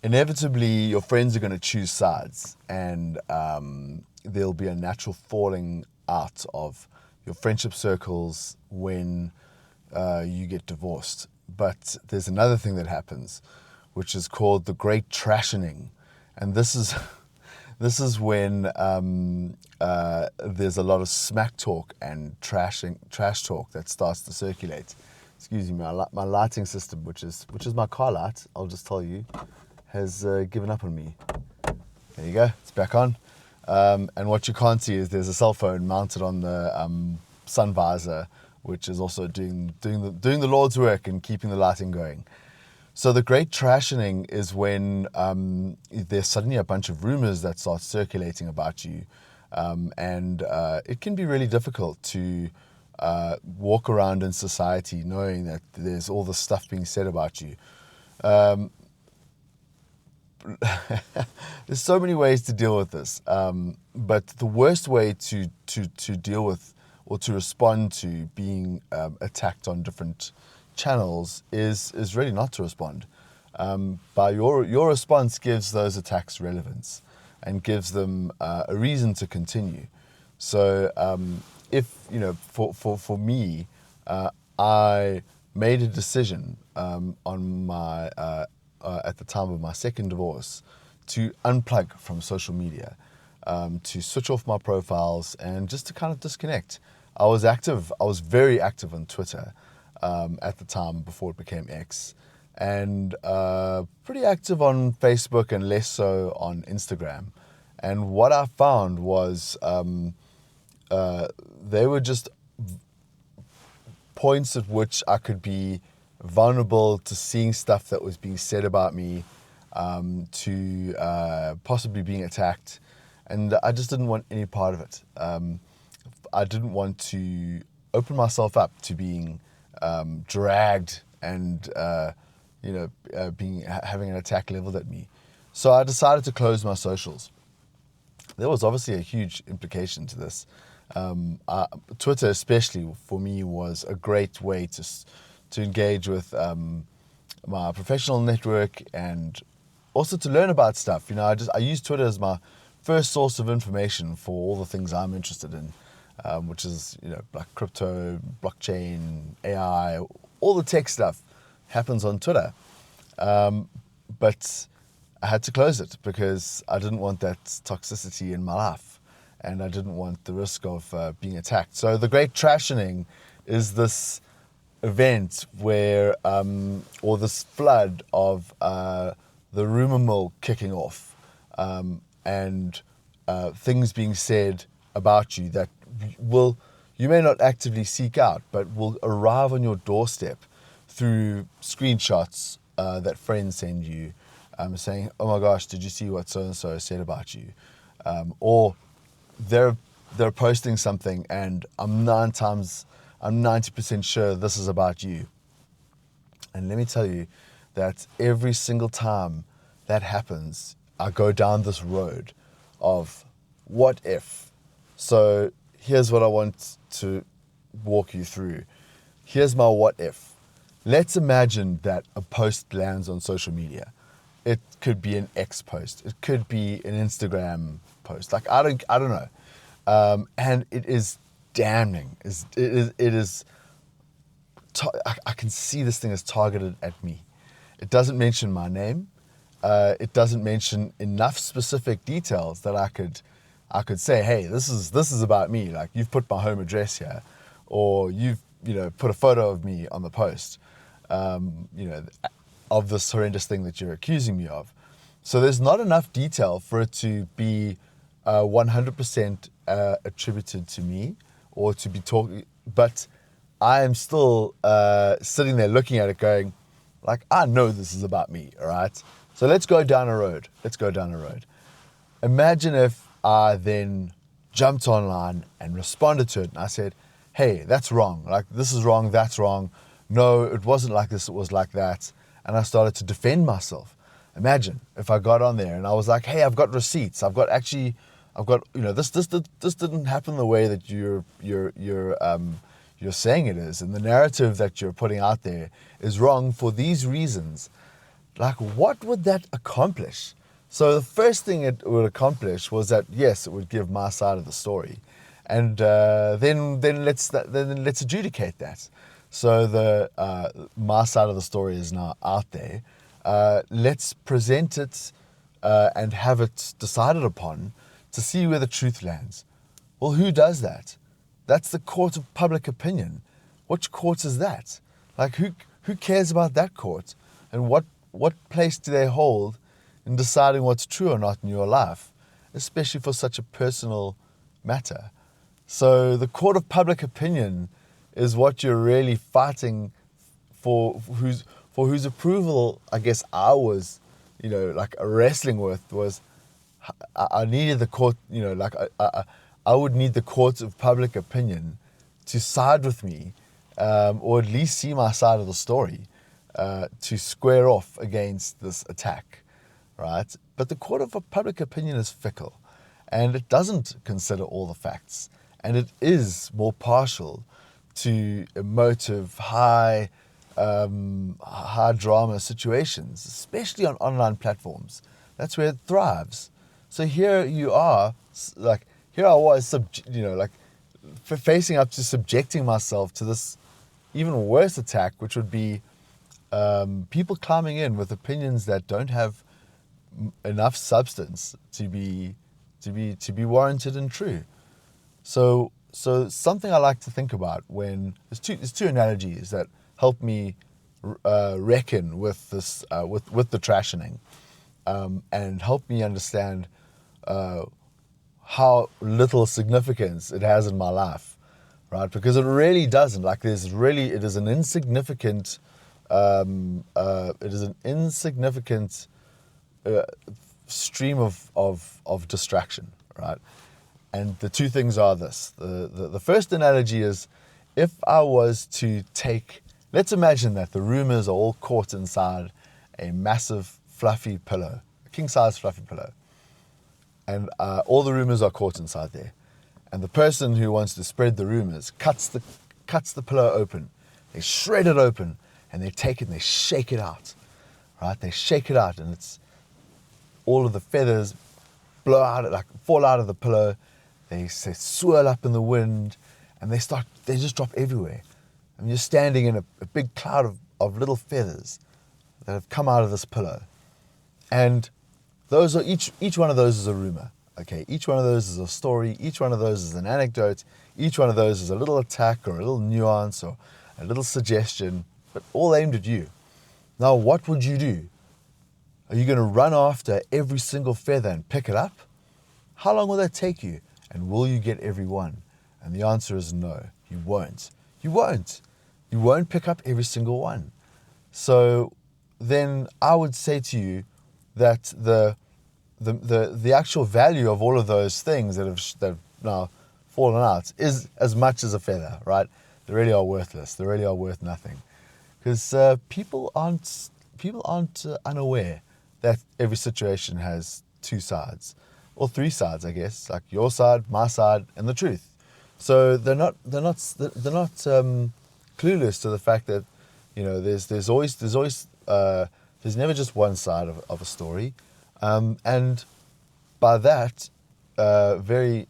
inevitably your friends are going to choose sides, and there'll be a natural falling out of your friendship circles when you get divorced. But there's another thing that happens, which is called the Great Trashening, and this is this is when there's a lot of smack talk and trash talk that starts to circulate. Excuse me, my lighting system, which is my car light, I'll just tell you, has given up on me. There you go, it's back on. And what you can't see is there's a cell phone mounted on the sun visor, which is also doing the Lord's work and keeping the lighting going. So the Great Trashening is when there's suddenly a bunch of rumors that start circulating about you, and it can be really difficult to walk around in society knowing that there's all this stuff being said about you. There's so many ways to deal with this, but the worst way to deal with or to respond to being attacked on different channels is really not to respond. By your response gives those attacks relevance and gives them a reason to continue. So if for me, I made a decision on my at the time of my second divorce to unplug from social media, to switch off my profiles and just to kind of disconnect. I was very active on Twitter at the time before it became X, and pretty active on Facebook and less so on Instagram. And what I found was they were just points at which I could be vulnerable to seeing stuff that was being said about me, to possibly being attacked, and I just didn't want any part of it. I didn't want to open myself up to being dragged and having an attack leveled at me. So I decided to close my socials. There was obviously a huge implication to this. Twitter, especially for me, was a great way to engage with my professional network and also to learn about stuff. I use Twitter as my first source of information for all the things I'm interested in, which is like crypto, blockchain, AI, all the tech stuff happens on Twitter. But I had to close it because I didn't want that toxicity in my life, and I didn't want the risk of being attacked. So the Great Trashening is this event where, or this flood of the rumor mill kicking off, and things being said about you that you may not actively seek out, but will arrive on your doorstep through screenshots that friends send you, saying, "Oh my gosh, did you see what so and so said about you?" Or they're posting something, and I'm 90% sure this is about you. And let me tell you that every single time that happens, I go down this road of what if. So here's what I want to walk you through. Here's my what if. Let's imagine that a post lands on social media. It could be an X post. It could be an Instagram post. Like, I don't know. And it is damning. I can see this thing is targeted at me. It doesn't mention my name. It doesn't mention enough specific details that I could say, hey, this is about me. Like, you've put my home address here, or you've put a photo of me on the post, of this horrendous thing that you're accusing me of. So there's not enough detail for it to be 100% attributed to me or to be talking, but I am still sitting there looking at it going, like, I know this is about me, all right? So let's go down a road. Imagine if I then jumped online and responded to it, and I said, hey, that's wrong. Like, this is wrong, that's wrong. No, it wasn't like this, it was like that. And I started to defend myself. Imagine if I got on there and I was like, hey, I've got receipts. I've got, this didn't happen the way that you're saying it is. And the narrative that you're putting out there is wrong for these reasons. like, what would that accomplish? So the first thing it would accomplish was that, yes, it would give my side of the story, and then let's adjudicate that. So my side of the story is now out there. Let's present it and have it decided upon to see where the truth lands. Well, who does that? That's the court of public opinion. Which court is that? Like, who cares about that court? And what place do they hold in deciding what's true or not in your life, especially for such a personal matter? So the court of public opinion is what you're really fighting for, whose approval, I guess, I was, like wrestling with. Was I needed the court, like I would need the court of public opinion to side with me, or at least see my side of the story, to square off against this attack, right? But the court of public opinion is fickle, and it doesn't consider all the facts, and it is more partial to emotive, high drama situations, especially on online platforms. That's where it thrives. So here you are, like, here I was, facing up to subjecting myself to this even worse attack, which would be people climbing in with opinions that don't have enough substance to be warranted and true. So something I like to think about when there's two analogies that help me reckon with this with the trashening, and help me understand how little significance it has in my life, right? Because it really doesn't. Like, it is an insignificant, stream of distraction, right? And the two things are this. The first analogy is, if I was to let's imagine that the rumors are all caught inside a massive fluffy pillow, a king-size fluffy pillow. And all the rumors are caught inside there. And the person who wants to spread the rumors cuts the pillow open. They shred it open, and they take it and they shake it out, right? They shake it out, and it's all of the feathers fall out of the pillow. They swirl up in the wind, and they just drop everywhere. I mean, you're standing in a big cloud of little feathers that have come out of this pillow. And those are each one of those is a rumor. Okay, each one of those is a story. Each one of those is an anecdote. Each one of those is a little attack or a little nuance or a little suggestion, but all aimed at you. Now, what would you do? Are you going to run after every single feather and pick it up? How long will that take you? And will you get every one? And the answer is no, you won't. You won't. You won't pick up every single one. So then I would say to you that the actual value of all of those things that have now fallen out is as much as a feather, right? They really are worthless. They really are worth nothing, because people aren't unaware that every situation has two sides, or three sides, I guess, like your side, my side, and the truth. So they're not clueless to the fact that there's never just one side of a story, and by that very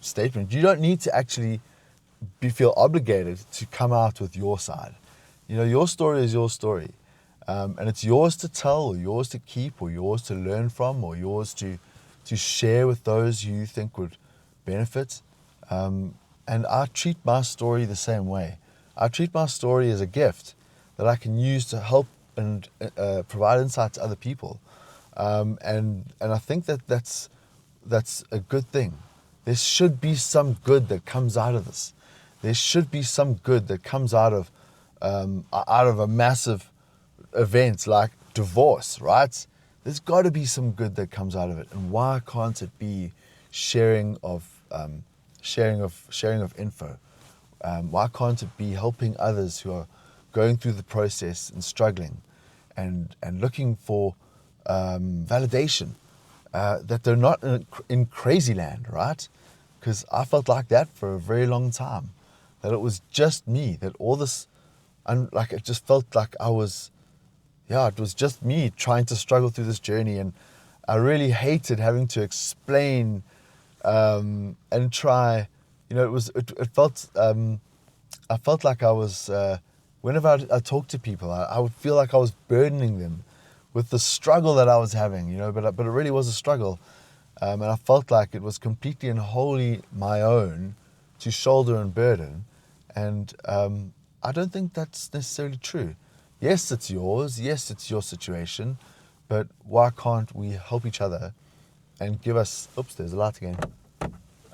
statement, you don't need to actually feel obligated to come out with your side. Your story is your story, and it's yours to tell, or yours to keep, or yours to learn from, or yours to share with those you think would benefit. And I treat my story the same way. I treat my story as a gift that I can use to help and provide insight to other people. And I think that's a good thing. There should be some good that comes out of this. There should be some good that comes out of a massive event like divorce, right? There's got to be some good that comes out of it. And why can't it be sharing of info? Why can't it be helping others who are going through the process and struggling and looking for validation, that they're not in crazy land, right? Because I felt like that for a very long time, that it was just me, that all this, it just felt like I was it was just me trying to struggle through this journey, and I really hated having to explain and try. It felt I felt like I was whenever I talked to people, I would feel like I was burdening them with the struggle that I was having, but it really was a struggle, and I felt like it was completely and wholly my own to shoulder and burden, and I don't think that's necessarily true. Yes, it's yours. Yes, it's your situation, but why can't we help each other and give us? Oops, there's a light again.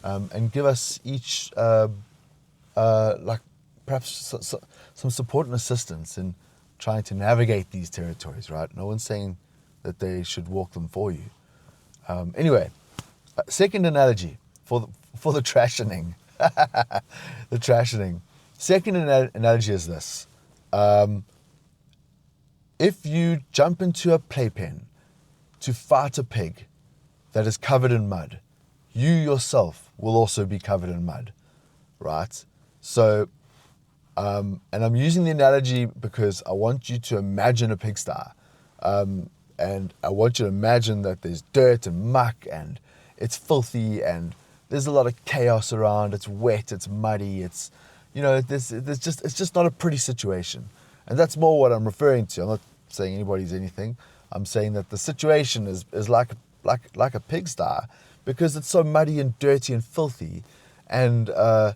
And give us each like perhaps some support and assistance in trying to navigate these territories, right? No one's saying that they should walk them for you. Anyway, second analogy for the trashening. The trashening. Second analogy is this. If you jump into a playpen to fight a pig that is covered in mud, you yourself will also be covered in mud, right? So, and I'm using the analogy because I want you to imagine a pigsty. And I want you to imagine that there's dirt and muck and it's filthy and there's a lot of chaos around. It's wet, it's muddy, it's just not a pretty situation. And that's more what I'm referring to. I'm not saying anybody's anything. I'm saying that the situation is like a pigsty because it's so muddy and dirty and filthy, and by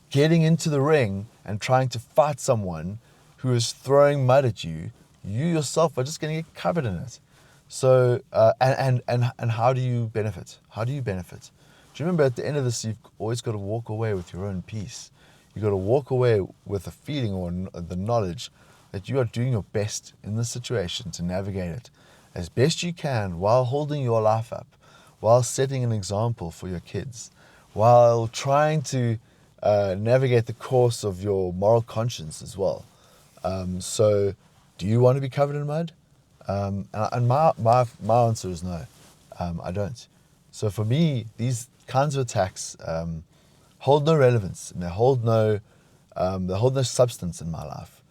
getting into the ring and trying to fight someone who is throwing mud at you, you yourself are just going to get covered in it. So and how do you benefit? How do you benefit? Do you remember at the end of this, you've always got to walk away with your own peace. You've got to walk away with a feeling or the knowledge that you are doing your best in this situation to navigate it as best you can while holding your life up, while setting an example for your kids, while trying to navigate the course of your moral conscience as well. So do you want to be covered in mud? And my answer is no, I don't. So for me, these kinds of attacks hold no relevance, and they hold no substance in my life.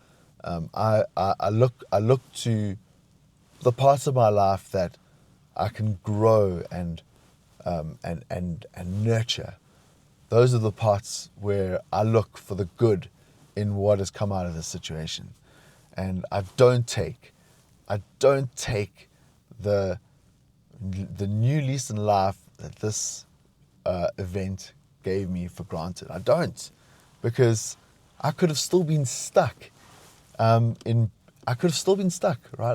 I look to the parts of my life that I can grow and nurture. Those are the parts where I look for the good in what has come out of this situation, and I don't take the new lease in life that this event gave me for granted. I don't, because I could have still been stuck right?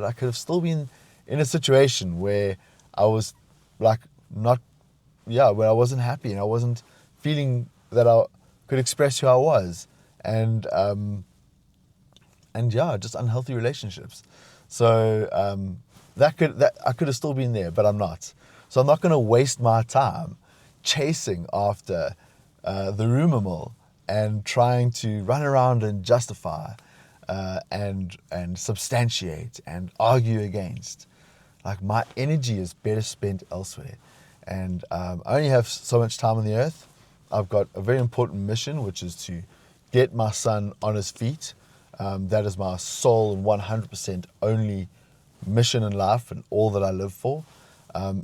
I could have still been in a situation where I was like where I wasn't happy and I wasn't feeling that I could express who I was, and just unhealthy relationships. So I could have still been there, but I'm not. So I'm not going to waste my time chasing after the rumor mill and trying to run around and justify and substantiate and argue against. Like, my energy is better spent elsewhere. And I only have so much time on the earth. I've got a very important mission, which is to get my son on his feet. That is my sole and 100% only mission in life, and all that I live for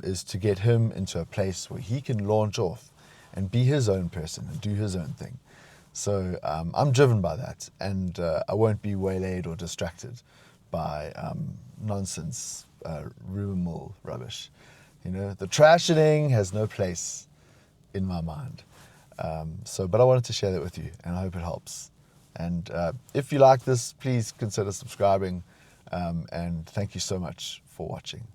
is to get him into a place where he can launch off and be his own person and do his own thing. So I'm driven by that, and I won't be waylaid or distracted by nonsense, rumor mill rubbish. The trashening has no place in my mind. But I wanted to share that with you, and I hope it helps. And if you like this, please consider subscribing. And thank you so much for watching.